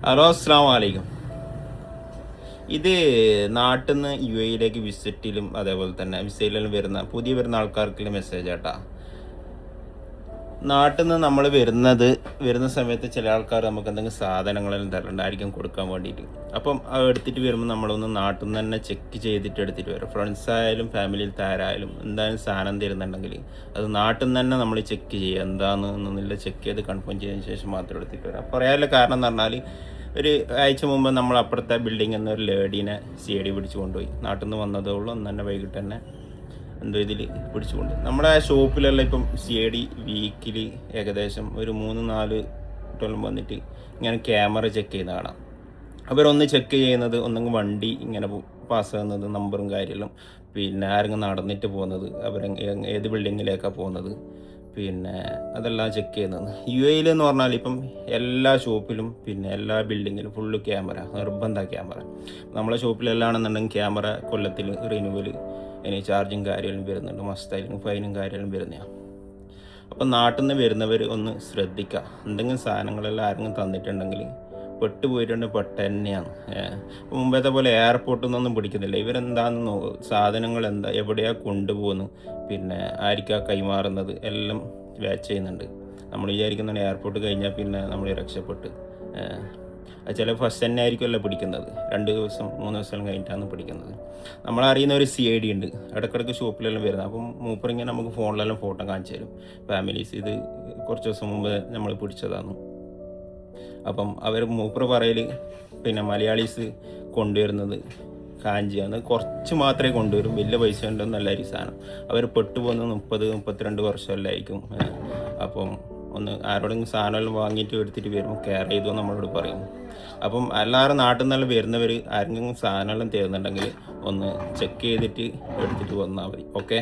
Hello, അസ്സാം വലൈക്കും. ഇത് നാട്ടിൽ നിന്ന് UAE വിസിറ്റിലും അതേപോലെ തന്നെ വിസയിലും വരുന്ന ആൾക്കാർക്കുള്ള മെസ്സേജ് ആട്ടാ. നാട്ടിൽ നിന്ന് നമ്മൾ വരുന്ന സമയത്ത് ചില ആൾക്കാർ നമുക്ക് എന്തെങ്കിലും സാധനങ്ങളെല്ലാം തരണ്ടായിരിക്കും കൊടുക്കാൻ വേണ്ടിയിട്ട്. അപ്പം അത് എടുത്തിട്ട് വരുമ്പോൾ നമ്മളൊന്ന് നാട്ടിൽ നിന്ന് തന്നെ ചെക്ക് ചെയ്തിട്ട് എടുത്തിട്ട് വരും. ഫ്രണ്ട്സ് ആയാലും ഫാമിലിയിൽ താരായാലും എന്തായാലും സാധനം തരുന്നുണ്ടെങ്കിൽ അത് നാട്ടിൽ നിന്ന് തന്നെ നമ്മൾ ചെക്ക് ചെയ്യുക, എന്താണെന്നൊന്നുമില്ല, ചെക്ക് ചെയ്ത് കൺഫേം ചെയ്തതിന് ശേഷം മാത്രം എടുത്തിട്ട് വരാം. പറയാനുള്ള കാരണം എന്ന് പറഞ്ഞാൽ, ഒരു ആഴ്ച മുമ്പ് നമ്മൾ അപ്പുറത്തെ ബിൽഡിംഗ് എന്നൊരു ലേഡീനെ CID പിടിച്ചു കൊണ്ടുപോയി. നാട്ടിൽ നിന്ന് വന്നതേ ഉള്ളൂ, അന്ന് തന്നെ വൈകിട്ട് തന്നെ എന്തോ ഇതിൽ പിടിച്ചുകൊണ്ട്. നമ്മുടെ ഷോപ്പിലെല്ലാം ഇപ്പം CID വീക്കിലി ഏകദേശം ഒരു 3-4 ടോളം വന്നിട്ട് ഇങ്ങനെ ക്യാമറ ചെക്ക് ചെയ്യുന്ന കാണാം. അവരൊന്ന് ചെക്ക് ചെയ്യുന്നത് ഒന്നെങ്കിൽ വണ്ടി ഇങ്ങനെ പാസ്സാകുന്നത്, നമ്പറും കാര്യമെല്ലാം, പിന്നെ ആരെങ്കിലും നടന്നിട്ട് പോകുന്നത്, അവർ ഏത് ബിൽഡിങ്ങിലേക്കാണ് പോകുന്നത്, പിന്നെ അതെല്ലാം ചെക്ക് ചെയ്യുന്നത്. UAE എന്ന് പറഞ്ഞാൽ ഇപ്പം എല്ലാ ഷോപ്പിലും പിന്നെ എല്ലാ ബിൽഡിങ്ങിലും ഫുള്ള് ക്യാമറ, നിർബന്ധ ക്യാമറ. നമ്മളെ ഷോപ്പിലെല്ലാണെന്നുണ്ടെങ്കിൽ ക്യാമറ കൊല്ലത്തിൽ റിന്യൂവൽ, ഇനി ചാർജും കാര്യമെല്ലാം വരുന്നുണ്ട്, മസ്തായാലും ഫൈനും കാര്യമെല്ലാം വരുന്നതാണ്. അപ്പം നാട്ടിൽ നിന്ന് വരുന്നവർ ഒന്ന് ശ്രദ്ധിക്കുക. എന്തെങ്കിലും സാധനങ്ങളെല്ലാം ആരെങ്കിലും തന്നിട്ടുണ്ടെങ്കിൽ പെട്ടുപോയിട്ടുണ്ടെങ്കിൽ പെട്ട് തന്നെയാണ്. മുമ്പത്തെ പോലെ എയർപോർട്ടിൽ നിന്നൊന്നും പിടിക്കുന്നില്ല. ഇവരെന്താണെന്ന് സാധനങ്ങൾ എവിടെയാണ് കൊണ്ടുപോകുന്നു, പിന്നെ ആർക്കാ കൈമാറുന്നത് എല്ലാം വാച്ച് ചെയ്യുന്നുണ്ട്. നമ്മൾ വിചാരിക്കുന്നുണ്ട് എയർപോർട്ട് കഴിഞ്ഞാൽ പിന്നെ നമ്മൾ രക്ഷപ്പെട്ട്. ചില ഫസ്റ്റ് തന്നെ ആയിരിക്കുമല്ലോ പിടിക്കുന്നത്, 2 ദിവസം 3 ദിവസം കഴിഞ്ഞിട്ടാണ് പിടിക്കുന്നത്. നമ്മളറിയുന്ന ഒരു CID ഉണ്ട്, ഇടയ്ക്കിടയ്ക്ക് ഷോപ്പിലെല്ലാം വരുന്നത്. അപ്പം മൂപ്പറിങ്ങനെ നമുക്ക് ഫോണിലെല്ലാം ഫോട്ടോ കാണിച്ചു തരും. ഫാമിലീസ് ഇത് കുറച്ച് ദിവസം മുമ്പ് നമ്മൾ പിടിച്ചതാണ്. അപ്പം അവർ മൂപ്പർ പറയൽ പിന്നെ മലയാളീസ് കൊണ്ടുവരുന്നത് കാഞ്ചിയാണ്, കുറച്ച് മാത്രമേ കൊണ്ടുവരും, വലിയ പൈസ ഉണ്ടെന്ന് നല്ലായിരിക്കും സാധനം. അവർ പെട്ടുപോകുന്നത് 30-32 വർഷമല്ല ആയിരിക്കും. അപ്പം ഒന്ന് ആരോടെങ്കിലും സാധനമെല്ലാം വാങ്ങിയിട്ട് എടുത്തിട്ട് വരുമ്പോൾ കെയർ ചെയ്തു നമ്മളോട് പറയും. അപ്പം എല്ലാവരും നാട്ടിൽ നിന്നെല്ലാം വരുന്നവർ ആരെങ്കിലും സാധനമെല്ലാം തരുന്നുണ്ടെങ്കിൽ ഒന്ന് ചെക്ക് ചെയ്തിട്ട് എടുത്തിട്ട് വന്നാൽ മതി. ഓക്കെ.